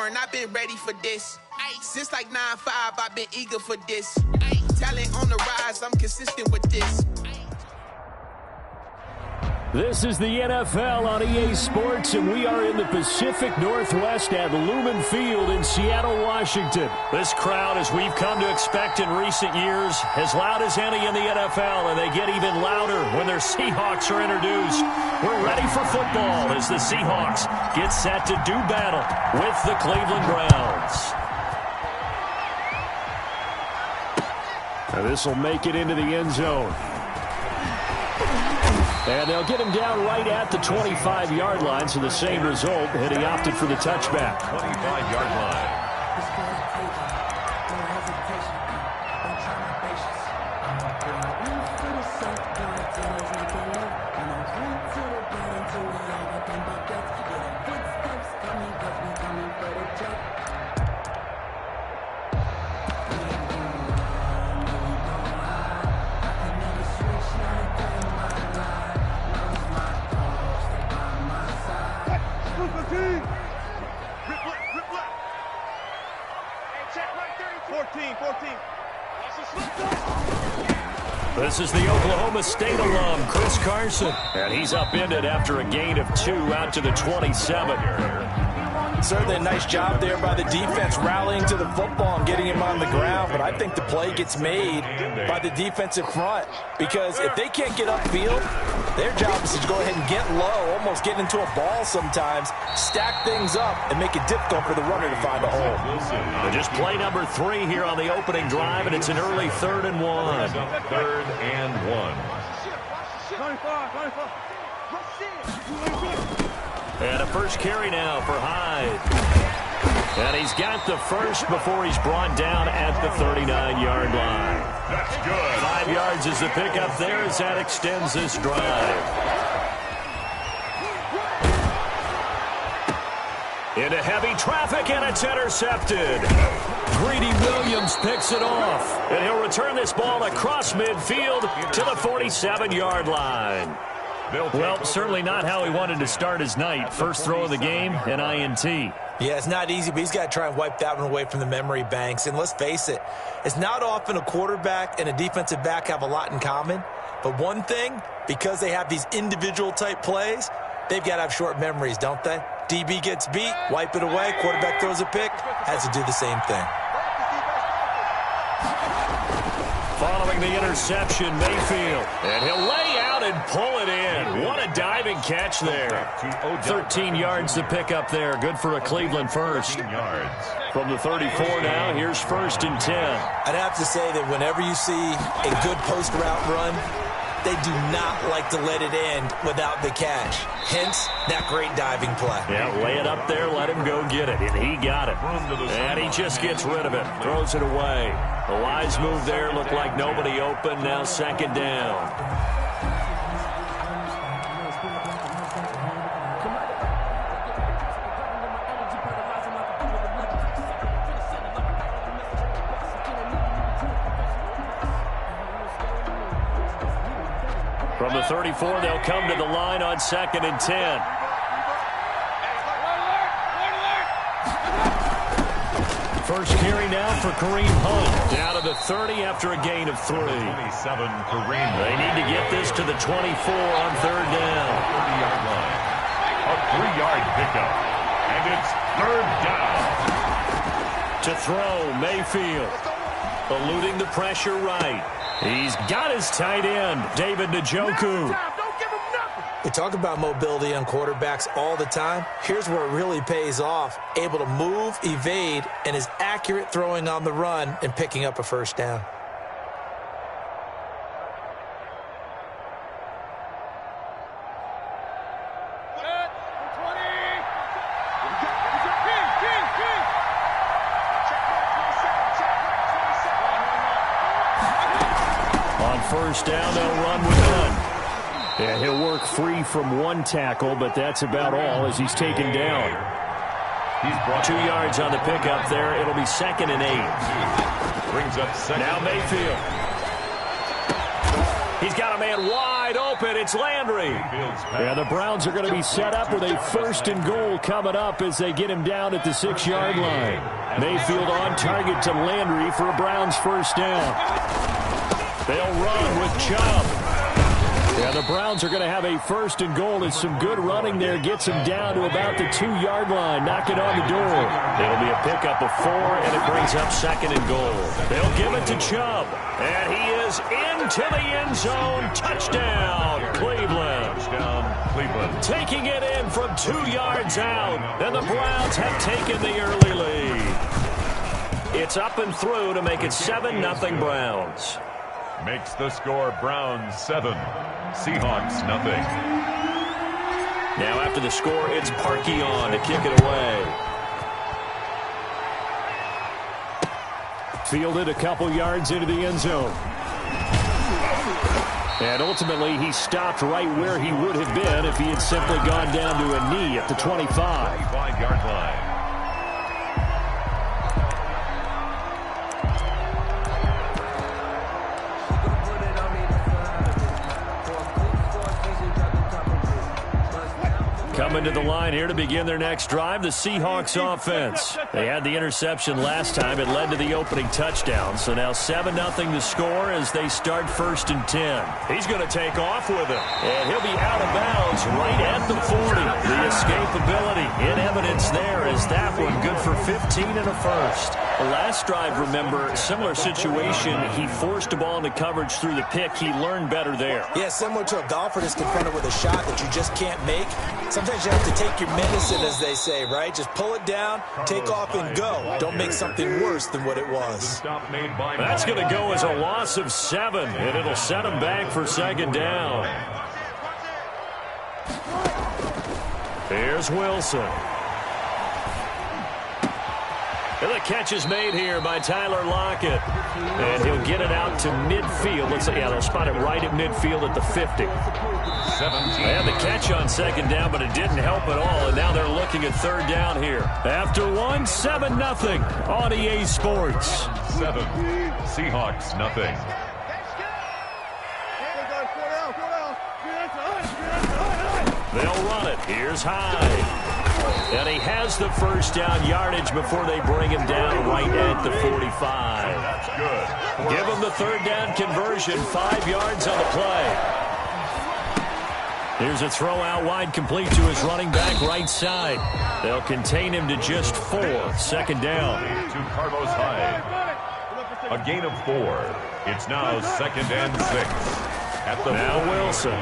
born, I've been ready for this. Since like 9-5, I've been eager for this. Talent on the rise, I'm consistent with this. This is the NFL on EA Sports, and we are in the Pacific Northwest at Lumen Field in Seattle, Washington. This crowd, as we've come to expect in recent years, as loud as any in the NFL, and they get even louder when their Seahawks are introduced. We're ready for football as the Seahawks get set to do battle with the Cleveland Browns. Now this will make it into the end zone. And they'll get him down right at the 25-yard line, so the same result, and he opted for the touchback. 25-yard line. This is the Oklahoma State alum, Chris Carson. And he's upended after a gain of 2 out to the 27. Certainly a nice job there by the defense rallying to the football and getting him on the ground. But I think the play gets made by the defensive front, because if they can't get upfield, their job is to go ahead and get low, almost get into a ball sometimes, stack things up, and make it difficult for the runner to find a hole. And just play number 3 here on the opening drive, and it's an early 3rd and 1. 3rd and 1. And a first carry now for Hyde. And he's got the first before he's brought down at the 39-yard line. That's good. 5 yards is the pickup there as that extends this drive. Into heavy traffic, and it's intercepted. Greedy Williams picks it off, and he'll return this ball across midfield to the 47-yard line. Well, certainly not how he wanted to start his night. First throw of the game, an INT. Yeah, it's not easy, but he's got to try and wipe that one away from the memory banks. And let's face it, it's not often a quarterback and a defensive back have a lot in common. But one thing, because they have these individual-type plays, they've got to have short memories, don't they? DB gets beat, wipe it away, quarterback throws a pick, has to do the same thing. Following the interception, Mayfield. And he'll lay out and pull it in. What a diving catch there. 13 yards to pick up there. Good for a Cleveland first. From the 34 now, here's 1st and 10. I'd have to say that whenever you see a good post route run, they do not like to let it end without the catch. Hence, that great diving play. Yeah, lay it up there, let him go get it. And he got it. And he just gets rid of it. Throws it away. A wise move there. Looked like nobody open. Now 2nd down. From the 34, they'll come to the line on 2nd and 10. First carry now for Kareem Hunt. Down to the 30 after a gain of 3. 27, Kareem. They need to get this to the 24 on 3rd down. 30-yard line. A 3-yard pickup. And it's 3rd down. To throw, Mayfield. Eluding the pressure right. He's got his tight end, David Njoku. We talk about mobility on quarterbacks all the time. Here's where it really pays off. Able to move, evade, and is accurate throwing on the run and picking up a first down. First down, they'll run with Hunt. Yeah, he'll work free from one tackle, but that's about all as he's taken down. 2 yards on the pickup there. It'll be 2nd and 8. Brings up 2nd. Now Mayfield. He's got a man wide open. open. It's Landry. And the Browns are going to be set up with a 1st and goal coming up as they get him down at the 6-yard line. Mayfield on target to Landry for a Browns 1st down. They'll run with Chubb. Yeah, the Browns are going to have a 1st and goal as some good running there gets him down to about the 2-yard line. Knock it on the door. It'll be a pickup of 4, and it brings up 2nd and goal. They'll give it to Chubb, and he is into the end zone. Touchdown, Cleveland. Touchdown, Cleveland. Taking it in from 2 yards out, and the Browns have taken the early lead. It's up and through to make it 7-0 Browns. Makes the score Browns 7, Seahawks nothing. Now after the score, it's Parkey on to kick it away. Fielded a couple yards into the end zone. And ultimately, he stopped right where he would have been if he had simply gone down to a knee at the 25. 25-yard line. Coming to the line here to begin their next drive, the Seahawks offense. They had the interception last time. It led to the opening touchdown. So now 7-0 the score as they start 1st and 10. He's going to take off with it. And he'll be out of bounds right at the 40. The escapability in evidence there as that one good for 15 and a 1st. The last drive, remember, similar situation. He forced a ball into coverage through the pick. He learned better there. Yeah, similar to a golfer that's confronted with a shot that you just can't make. Sometimes you have to take your medicine, as they say, right? Just pull it down, take off, and go. Don't make something worse than what it was. That's going to go as a loss of 7, and it'll set him back for 2nd down. Here's Wilson. And the catch is made here by Tyler Lockett. And he'll get it out to midfield. Let's say, yeah, they'll spot it right at midfield at the 50. 17. They had the catch on 2nd down, but it didn't help at all. And now they're looking at 3rd down here. After 7-0 on EA Sports. 7, Seahawks nothing. They'll run it. Here's Hyde. And he has the 1st down yardage before they bring him down right at the 45. That's good. Give him the 3rd down conversion, 5 yards on the play. Here's a throw out wide, complete to his running back right side. They'll contain him to just 4, 2nd down. To Carlos Hyde. A gain of 4. It's now 2nd and 6. At the now Wilson.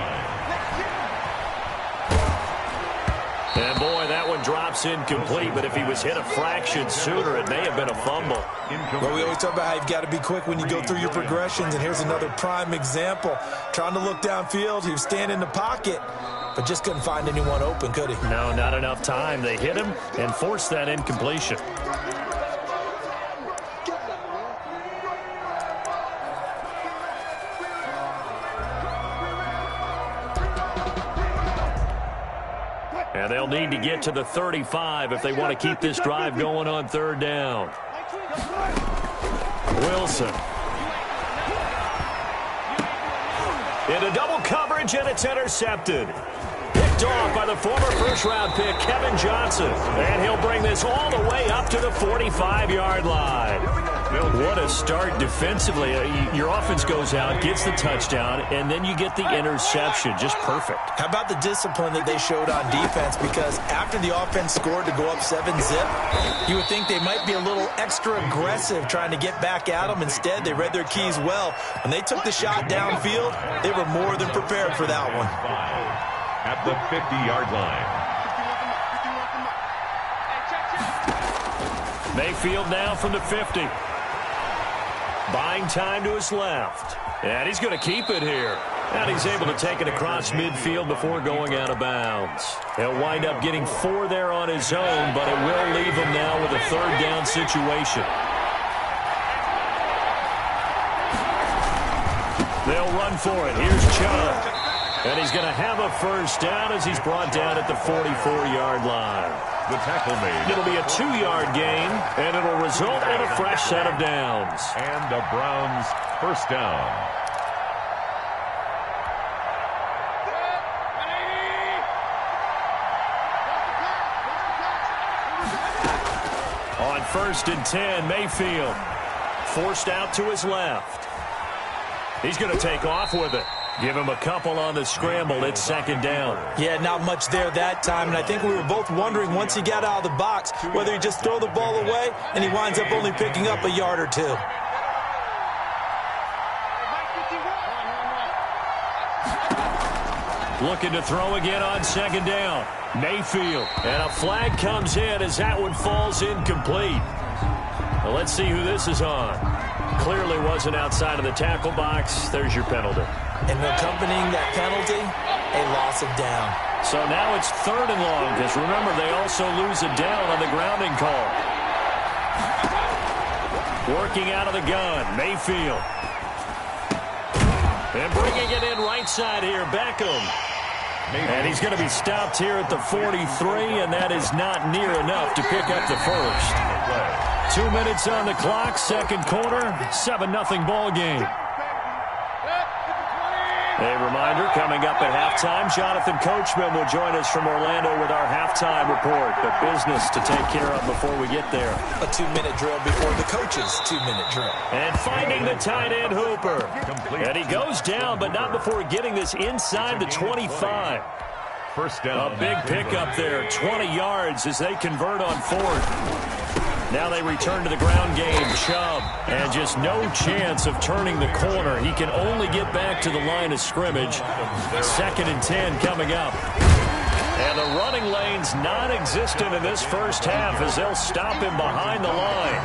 And boy, that one drops incomplete, but if he was hit a fraction sooner, it may have been a fumble. Well, we always talk about how you've got to be quick when you go through your progressions, and here's another prime example. Trying to look downfield, he was standing in the pocket, but just couldn't find anyone open, could he? No, not enough time. They hit him and forced that incompletion. And they'll need to get to the 35 if they want to keep this drive going on 3rd down. Wilson. Into double coverage, and it's intercepted. Picked off by the former first-round pick, Kevin Johnson. And he'll bring this all the way up to the 45-yard line. What a start defensively. Your offense goes out, gets the touchdown, and then you get the interception. Just perfect. How about the discipline that they showed on defense? Because after the offense scored to go up 7-zip, you would think they might be a little extra aggressive trying to get back at them. Instead, they read their keys well. When they took the shot downfield, they were more than prepared for that one. At the 50-yard line. Mayfield now from the 50. Buying time to his left. And he's going to keep it here. And he's able to take it across midfield before going out of bounds. He'll wind up getting 4 there on his own, but it will leave him now with a 3rd down situation. They'll run for it. Here's Chubb. And he's going to have a 1st down as he's brought down at the 44-yard line. The tackle made. It'll be a 2-yard gain, and it'll result in a fresh set of downs. And the Browns' 1st down. On 1st and 10, Mayfield forced out to his left. He's going to take off with it. Give him a couple on the scramble. It's 2nd down. Yeah, not much there that time, and I think we were both wondering once he got out of the box whether he'd just throw the ball away, and he winds up only picking up a yard or two. Looking to throw again on 2nd down. Mayfield. And a flag comes in as that one falls incomplete. Well, let's see who this is on. Clearly wasn't outside of the tackle box. There's your penalty. And accompanying that penalty, a loss of down. So now it's 3rd and long, because remember, they also lose a down on the grounding call. Working out of the gun, Mayfield. And bringing it in right side here, Beckham. And he's going to be stopped here at the 43, and that is not near enough to pick up the first. 2 minutes on the clock, 2nd quarter, 7-0 ball game. A reminder, coming up at halftime, Jonathan Coachman will join us from Orlando with our halftime report. But business to take care of before we get there. A 2-minute drill before the coach's 2-minute drill. And finding the tight end, Hooper. And he goes down, but not before getting this inside the 25. First down. A big pickup there, 20 yards as they convert on 4th. Now they return to the ground game. Chubb, and just no chance of turning the corner. He can only get back to the line of scrimmage. 2nd and 10 coming up. And the running lane's non-existent in this first half as they'll stop him behind the line.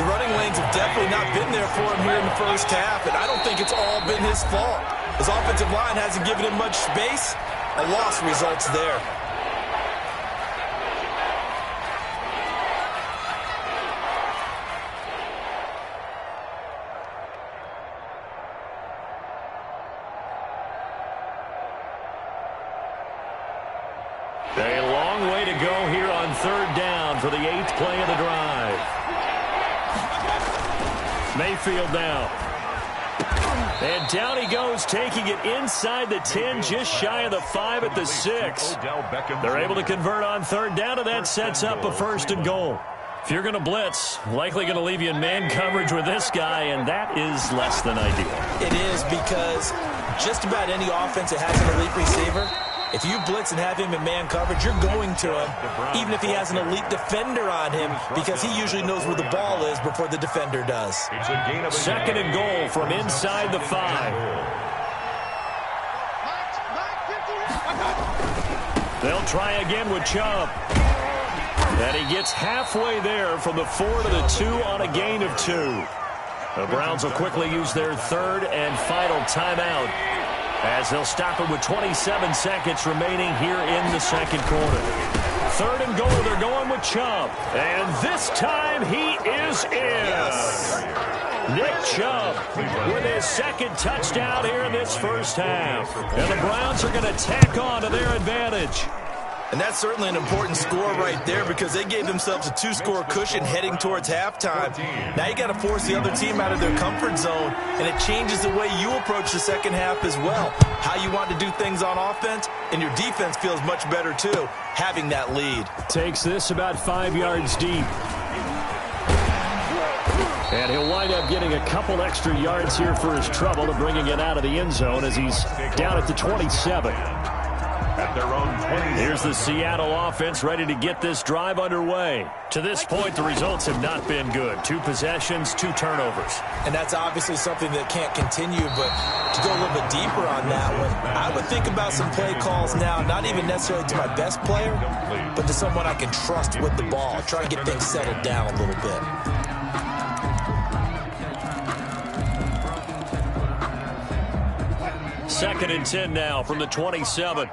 The running lanes have definitely not been there for him here in the first half, and I don't think it's all been his fault. His offensive line hasn't given him much space. A loss results there. A long way to go here on 3rd down for the 8th play of the drive. Mayfield now. And down he goes, taking it inside the 10, just shy of the 5 at the 6. They're able to convert on 3rd down, and that sets up a 1st and goal. If you're going to blitz, likely going to leave you in man coverage with this guy, and that is less than ideal. It is, because just about any offense that has an elite receiver, if you blitz and have him in man coverage, you're going to him, even if he has an elite defender on him, because he usually knows where the ball is before the defender does. 2nd and goal from inside the 5. They'll try again with Chubb. And he gets halfway there from the 4 to the 2 on a gain of 2. The Browns will quickly use their 3rd and final timeout, as they'll stop it with 27 seconds remaining here in the 2nd quarter. 3rd and goal, they're going with Chubb. And this time he is in. Yes. Nick Chubb with his 2nd touchdown here in this first half. And the Browns are going to tack on to their advantage. And that's certainly an important score right there, because they gave themselves a 2-score cushion heading towards halftime. Now you got to force the other team out of their comfort zone, and it changes the way you approach the second half as well. How you want to do things on offense, and your defense feels much better too, having that lead. Takes this about 5 yards deep. And he'll wind up getting a couple extra yards here for his trouble to bringing it out of the end zone as he's down at the 27. At their own 20. Here's the Seattle offense ready to get this drive underway. To this point, the results have not been good. 2 possessions, 2 turnovers. And that's obviously something that can't continue, but to go a little bit deeper on that one, I would think about some play calls now, not even necessarily to my best player, but to someone I can trust with the ball. Try to get things settled down a little bit. Second and 10 now from the 27.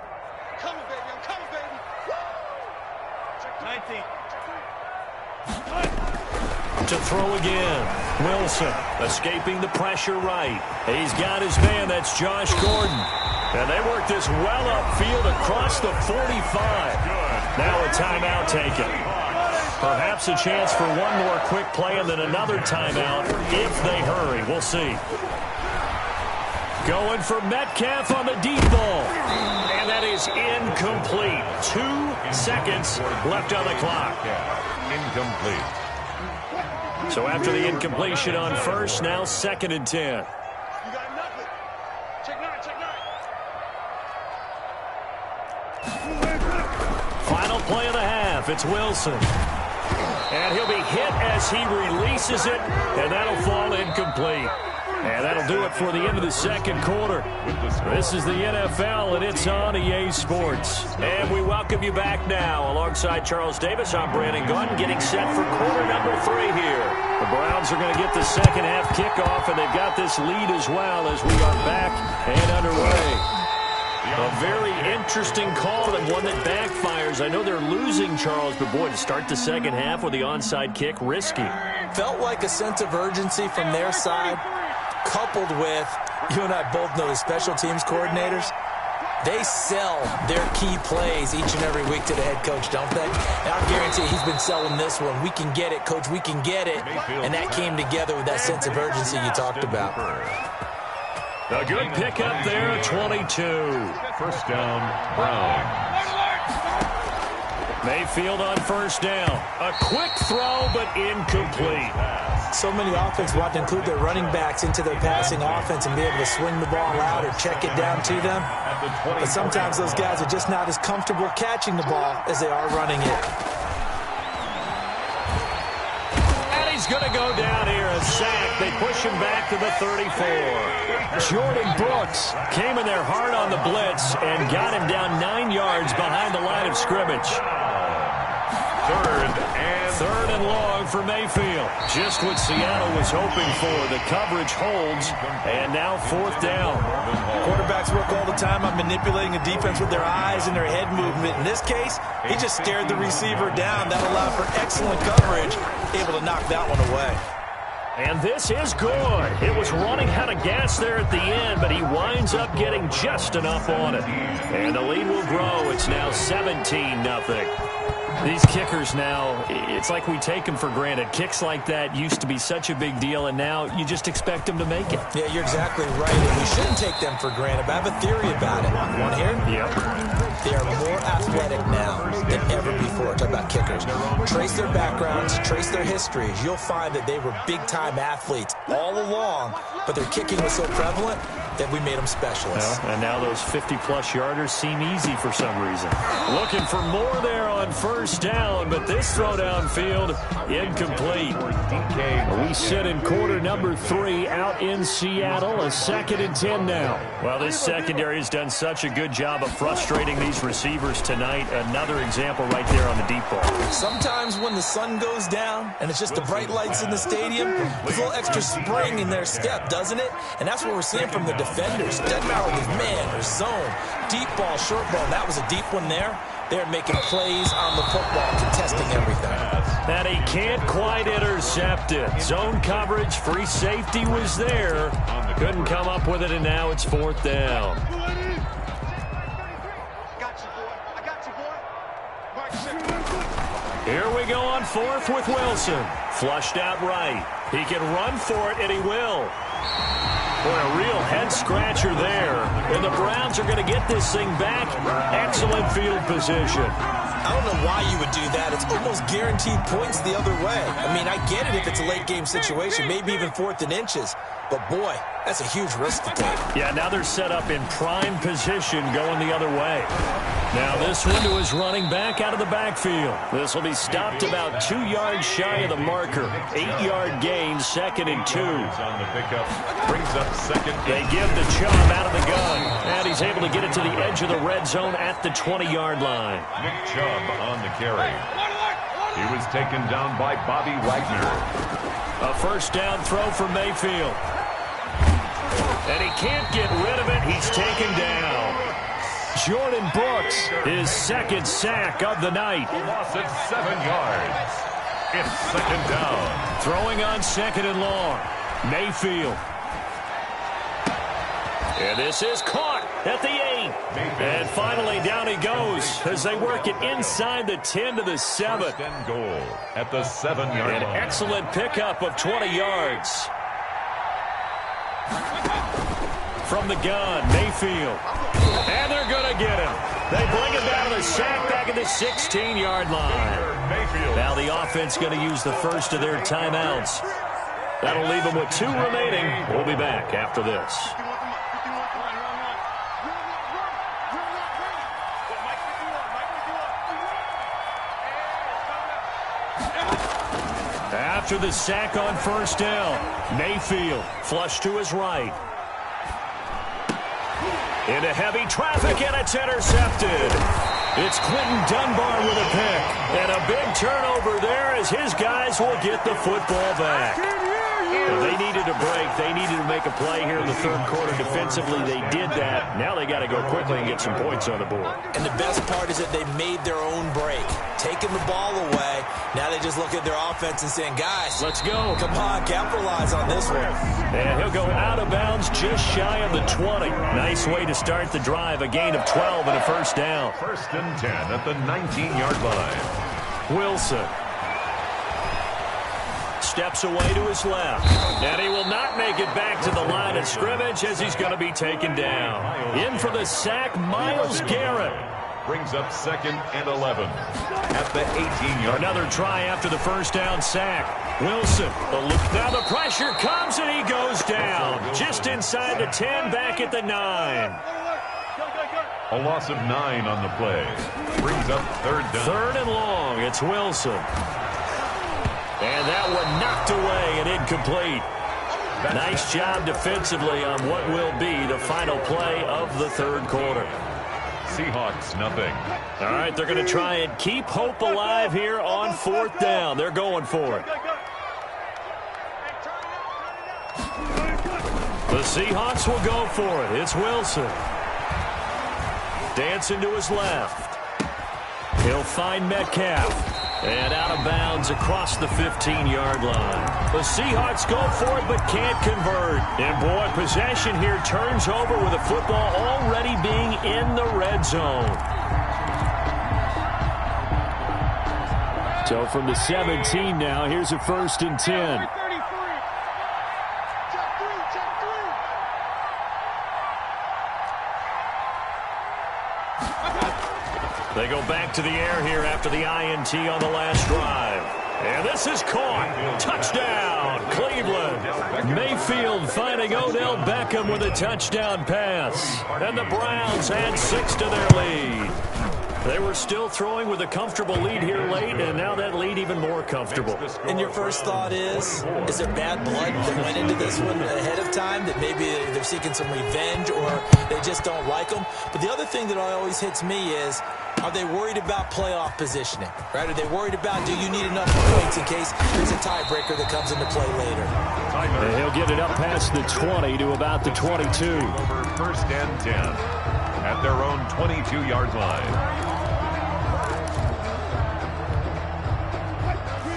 To throw again. Wilson escaping the pressure right. He's got his man. That's Josh Gordon. And they work this well upfield across the 45. Now a timeout taken. Perhaps a chance for one more quick play and then another timeout if they hurry. We'll see. Going for Metcalf on the deep ball. And And that is incomplete. 2 seconds left on the clock. Incomplete. So after the incompletion on first, now 2nd and 10. You got nothing. Check 9, check 9. Final play of the half. It's Wilson. And he'll be hit as he releases it, and that'll fall incomplete. And that'll do it for the end of the second quarter. This is the NFL, and it's on EA Sports. And we welcome you back now. Alongside Charles Davis, I'm Brandon Gunn, getting set for quarter number 3 here. The Browns are going to get the second half kickoff, and they've got this lead as well as we are back and underway. A very interesting call and one that backfires. I know they're losing, Charles, but boy, to start the second half with the onside kick, risky. Felt like a sense of urgency from their side, coupled with, you and I both know the special teams coordinators, they sell their key plays each and every week to the head coach, don't they? And I guarantee he's been selling this one. We can get it, coach, we can get it. And that came together with that sense of urgency you talked about. A good pickup there at 22. First down, Browns. Mayfield on first down. A quick throw, but incomplete. So many offenses want to include their running backs into their passing offense and be able to swing the ball out or check it down to them. But sometimes those guys are just not as comfortable catching the ball as they are running it. And he's going to go down here, a sack. They push him back to the 34. Jordan Brooks came in there hard on the blitz and got him down 9 yards behind the line of scrimmage. Third and long for Mayfield. Just what Seattle was hoping for. The coverage holds, and now 4th down. Quarterbacks work all the time on manipulating a defense with their eyes and their head movement. In this case, he just stared the receiver down. That allowed for excellent coverage, able to knock that one away. And this is good. It was running out of gas there at the end, but he winds up getting just enough on it. And the lead will grow. It's now 17-0. These kickers now, it's like we take them for granted. Kicks like that used to be such a big deal, and now you just expect them to make it. Yeah, you're exactly right, and we shouldn't take them for granted. But I have a theory about it. Want to hear? Yep. They are more athletic now than ever before. Talk about kickers. Trace their backgrounds, trace their histories. You'll find that they were big-time athletes all along, but their kicking was so prevalent that we made them specialists. Well, and now those 50-plus yarders seem easy for some reason. Looking for more there on first down, but this throw downfield, incomplete. We sit in quarter number 3 out in Seattle, a 2nd and 10 now. Well, this secondary has done such a good job of frustrating these receivers tonight. Another example right there on the deep ball. Sometimes when the sun goes down and it's just the bright lights in the stadium, there's a little extra spring in their step, doesn't it? And that's what we're seeing from the defenders. Doesn't matter whether it's man or zone, deep ball, short ball. That was a deep one there. They're making plays on the football, contesting everything. And he can't quite intercept it. Zone coverage, free safety was there. Couldn't come up with it, and now it's 4th down. Here we go on 4th with Wilson. Flushed out right. He can run for it, and he will. Boy, a real head-scratcher there. And the Browns are going to get this thing back. Excellent field position. I don't know why you would do that. It's almost guaranteed points the other way. I mean, I get it if it's a late-game situation, maybe even 4th and inches. But, boy, that's a huge risk to take. Yeah, now they're set up in prime position going the other way. Now this one to his running back out of the backfield. This will be stopped about 2 yards shy of the marker. 8-yard gain, 2nd and 2. On the pickup, brings up 2nd. They give the Chubb out of the gun. And he's able to get it to the edge of the red zone at the 20-yard line. Nick Chubb on the carry. He was taken down by Bobby Wagner. A first down throw for Mayfield. And he can't get rid of it. He's taken down. Jordan Brooks, his 2nd sack of the night. Loss at 7 yards. It's 2nd down. Throwing on 2nd and long. Mayfield. And this is caught at the 8. And finally down he goes as they work it inside the 10 to the 7. First and goal at the 7-yard line. An excellent pickup of 20 yards. From the gun, Mayfield. And they're going to get him. They bring him down to the sack back at the 16-yard line. Now the offense going to use the first of their timeouts. That'll leave them with 2 remaining. We'll be back after this. After the sack on first down, Mayfield flushed to his right. Into heavy traffic, and it's intercepted. It's Quentin Dunbar with a pick. And a big turnover there as his guys will get the football back. Well, they needed a break. They needed to make a play here in the third quarter defensively. They did that. Now they got to go quickly and get some points on the board. And the best part is that they made their own break. Taking the ball away. Now they just look at their offense and saying, guys, let's go. Come on, capitalize on this one. And he'll go out of bounds just shy of the 20. Nice way to start the drive. A gain of 12 and a first down. 1st and 10 at the 19-yard line. Wilson steps away to his left. And he will not make it back to the line of scrimmage as he's going to be taken down. In for the sack, Myles Garrett. Brings up 2nd and 11 at the 18-yard. Another try after the first down sack. Wilson. Now the pressure comes and he goes down. Just inside the 10, back at the 9. A loss of 9 on the play. Brings up 3rd down. 3rd and long. It's Wilson. And that one knocked away and incomplete. Nice job defensively on what will be the final play of the third quarter. Seahawks, nothing. All right, they're going to try and keep hope alive here on 4th down. They're going for it. The Seahawks will go for it. It's Wilson. Dancing to his left. He'll find Metcalf. And out of bounds across the 15-yard line. The Seahawks go for it but can't convert. And boy, possession here turns over with the football already being in the red zone. So from the 17 now, here's a 1st and 10. They go back to the air here after the INT on the last drive. And this is caught. Touchdown, Cleveland. Mayfield finding Odell Beckham with a touchdown pass. And the Browns add 6 to their lead. They were still throwing with a comfortable lead here late, and now that lead even more comfortable. And your first thought is there bad blood that went into this one ahead of time, that maybe they're seeking some revenge or they just don't like them? But the other thing that always hits me is, are they worried about playoff positioning? Right? Are they worried about, do you need enough points in case there's a tiebreaker that comes into play later? And he'll get it up past the 20 to about the 22. Over 1st and 10 at their own 22-yard line.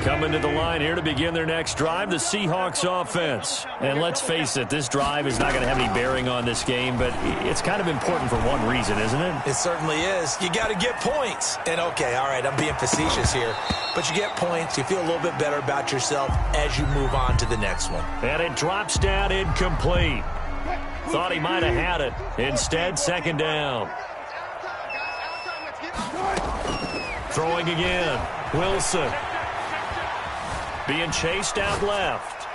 Coming to the line here to begin their next drive, the Seahawks offense. And let's face it, this drive is not going to have any bearing on this game, but it's kind of important for one reason, isn't it? It certainly is. You got to get points. And okay, all right, I'm being facetious here, but you get points, you feel a little bit better about yourself as you move on to the next one. And it drops down incomplete. Thought he might have had it. Instead, 2nd down. Throwing again. Wilson. Being chased out left.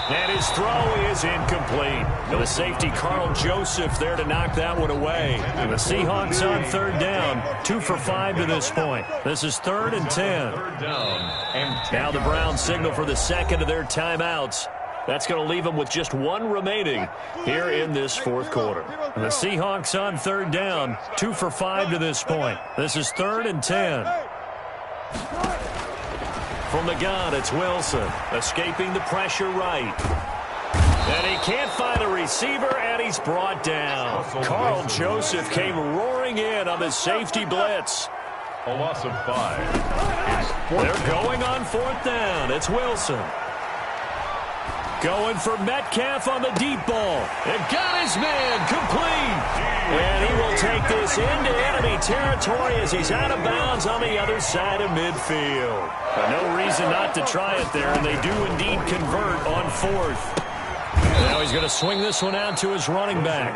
And his throw is incomplete. The safety, Carl Joseph, there to knock that one away. And the Seahawks on 3rd down. 2 for 5 to this point. This is 3rd and 10. 3rd down and 10. Now the Browns signal for the 2nd of their timeouts. That's going to leave them with just 1 remaining here in this 4th quarter. And the Seahawks on 3rd down. 2 for 5 to this point. This is 3rd and 10. From the gun, it's Wilson, escaping the pressure right. And he can't find a receiver, and he's brought down. Carl Joseph came roaring in on the safety blitz. A loss of 5. They're going on 4th down. It's Wilson. Going for Metcalf on the deep ball. And got his man complete. And he will take this into enemy territory as he's out of bounds on the other side of midfield. But no reason not to try it there, and they do indeed convert on 4th. Now he's going to swing this one out to his running back.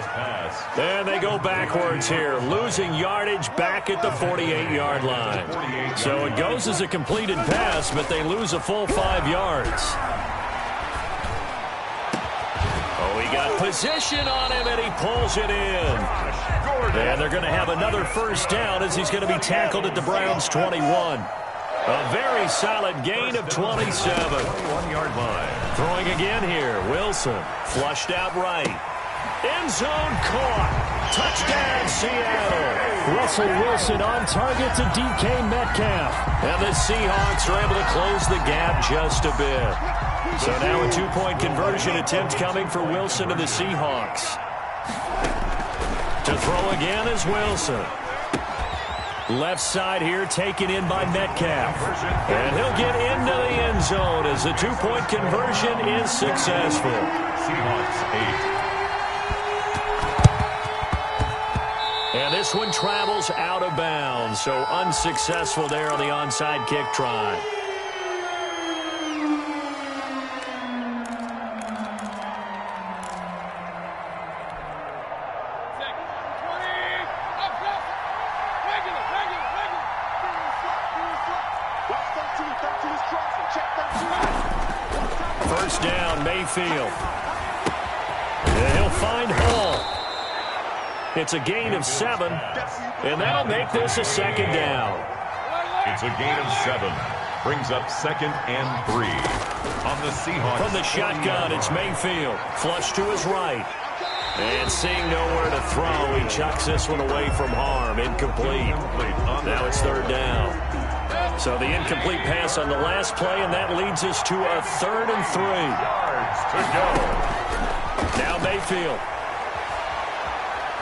And they go backwards here, losing yardage back at the 48-yard line. So it goes as a completed pass, but they lose a full 5 yards. Oh, he got position on him, and he pulls it in. And they're going to have another first down as he's going to be tackled at the Browns' 21. A very solid gain of 27. 21-yard line. Throwing again here. Wilson flushed out right. End zone caught. Touchdown, Seattle. Russell Wilson on target to DK Metcalf. And the Seahawks are able to close the gap just a bit. So now a 2-point conversion attempt coming for Wilson and the Seahawks. To throw again is Wilson. Left side here taken in by Metcalf. And he'll get into the end zone as the 2-point conversion is successful. Seahawks 8. And this one travels out of bounds. So unsuccessful there on the onside kick try. First down, Mayfield. And he'll find Hall. It's a gain of 7, and that'll make this a second down. It's a gain of 7. Brings up 2nd and 3 on the Seahawks. From the shotgun, it's Mayfield. Flush to his right. And seeing nowhere to throw, he chucks this one away from harm. Incomplete. Now it's 3rd down. So the incomplete pass on the last play, and that leads us to a 3rd and 3. Yards to go. Now Mayfield.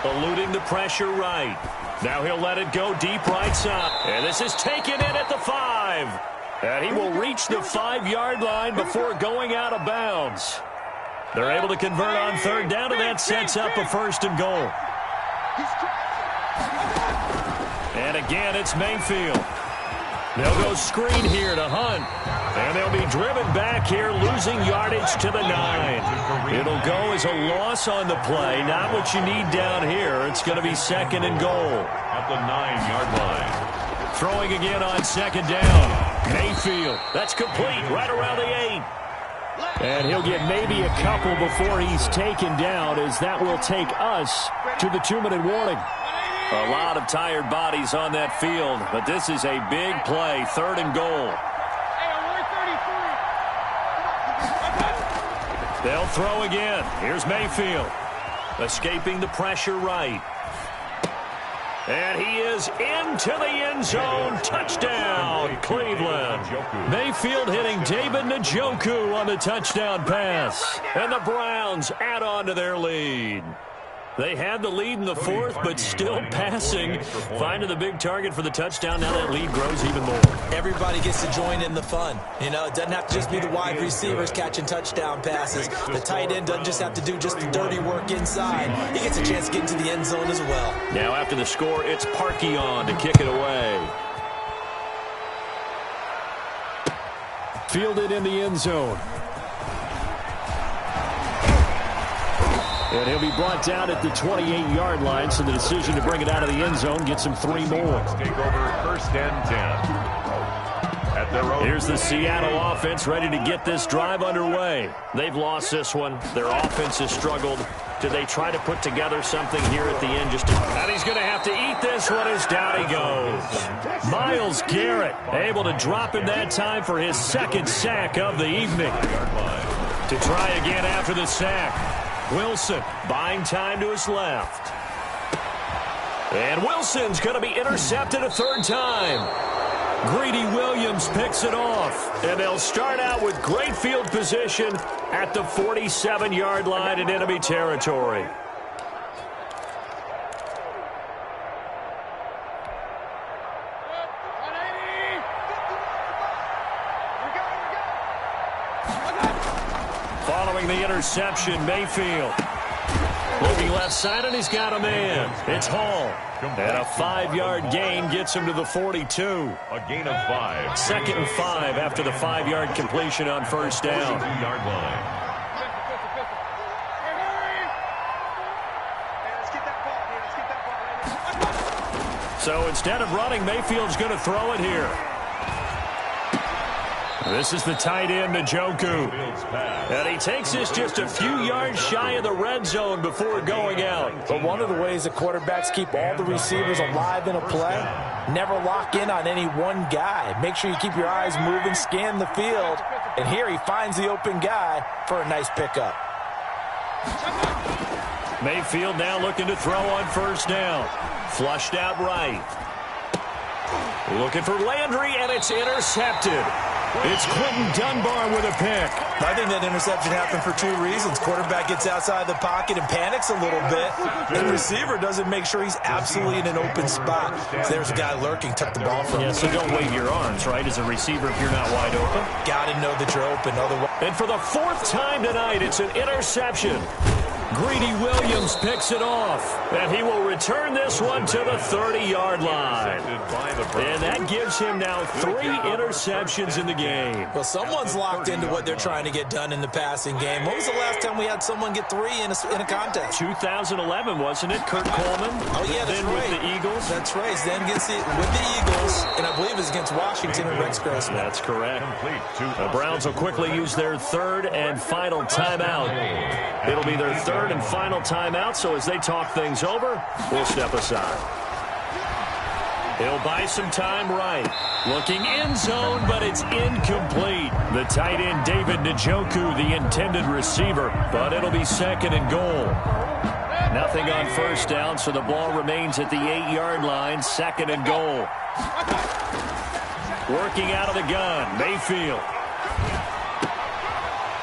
Eluding the pressure right. Now he'll let it go deep right side. And this is taken in at the 5. And he will reach the 5-yard line before going out of bounds. They're able to convert on 3rd down, and that sets up a 1st and goal. And again, it's Mayfield. They'll go screen here to Hunt. And they'll be driven back here, losing yardage to the 9. It'll go as a loss on the play. Not what you need down here. It's going to be 2nd and goal. At the 9-yard line. Throwing again on 2nd down. Mayfield. That's complete right around the 8. And he'll get maybe a couple before he's taken down, as that will take us to the 2-minute warning. A lot of tired bodies on that field, but this is a big play, 3rd and goal. They'll throw again. Here's Mayfield. Escaping the pressure right. And he is into the end zone. Touchdown, Cleveland. Mayfield hitting David Njoku on the touchdown pass. And the Browns add on to their lead. They had the lead in the 4th, but still passing. Finding the big target for the touchdown. Now that lead grows even more. Everybody gets to join in the fun. You know, it doesn't have to just be the wide receivers catching touchdown passes. The tight end doesn't just have to do just the dirty work inside. He gets a chance to get into the end zone as well. Now after the score, it's Parkey on to kick it away. Fielded in the end zone. And he'll be brought down at the 28-yard line, so the decision to bring it out of the end zone gets him 3 more. Take over 1st and 10. At their own. Here's the Seattle offense ready to get this drive underway. They've lost this one. Their offense has struggled. Do they try to put together something here at the end? And he's going to have to eat this one as down he goes. Myles Garrett able to drop him that time for his 2nd sack of the evening. To try again after the sack. Wilson buying time to his left. And Wilson's going to be intercepted a 3rd time. Greedy Williams picks it off. And they'll start out with great field position at the 47-yard line in enemy territory. Following the interception, Mayfield. Looking left side, and he's got a man. It's Hall. And a 5-yard gain gets him to the 42. A gain of 5. 2nd and 5 after the 5-yard completion on 1st down. 42-yard line. So instead of running, Mayfield's going to throw it here. This is the tight end, Njoku. And he takes this just a few yards shy of the red zone before going out. But one of the ways the quarterbacks keep all the receivers alive in a play, never lock in on any one guy. Make sure you keep your eyes moving, scan the field. And here he finds the open guy for a nice pickup. Mayfield now looking to throw on first down. Flushed out right. Looking for Landry, and it's intercepted. It's Quentin Dunbar with a pick. I think that interception happened for two reasons. Quarterback gets outside the pocket and panics a little bit. And the receiver doesn't make sure he's absolutely in an open spot. So there's a guy lurking, took the ball from him. Yeah, so don't wave your arms, right, as a receiver if you're not wide open. Got to know that you're open. Otherwise. And for the fourth time tonight, it's an interception. Greedy Williams picks it off, and he will return this one to the 30-yard line. And that gives him now 3 interceptions in the game. Well, someone's locked into what they're trying to get done in the passing game. When was the last time we had someone get 3 in a contest? 2011, wasn't it? Kurt Coleman. Oh, yeah, that's then right. with the Eagles. That's right. Then gets it with the Eagles, and I believe it's against Washington and Rex Grossman. That's correct. The Browns will quickly use their 3rd and final timeout. It'll be their 3rd and final timeout, so as they talk things over, we'll step aside. He'll buy some time right. Looking end zone, but it's incomplete. The tight end, David Njoku, the intended receiver, but it'll be 2nd and goal. Nothing on first down, so the ball remains at the 8-yard line, 2nd and goal. Working out of the gun, Mayfield.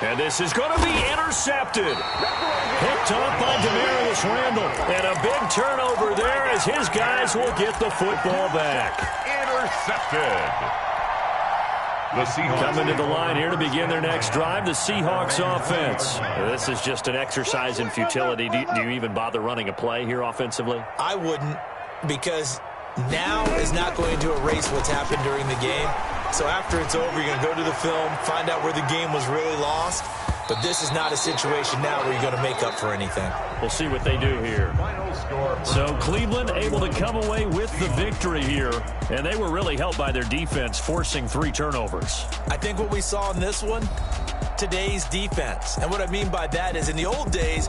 And this is going to be intercepted. Picked off by Demarius Randall. And a big turnover there as his guys will get the football back. Intercepted. The Seahawks coming to the line here to begin their next drive, the Seahawks offense. This is just an exercise in futility. Do you even bother running a play here offensively? I wouldn't, because now is not going to erase what's happened during the game. So after it's over, you're going to go to the film, find out where the game was really lost. But this is not a situation now where you're going to make up for anything. We'll see what they do here. So Cleveland able to come away with the victory here. And they were really helped by their defense, forcing 3 turnovers. I think what we saw in this one, today's defense. And what I mean by that is in the old days,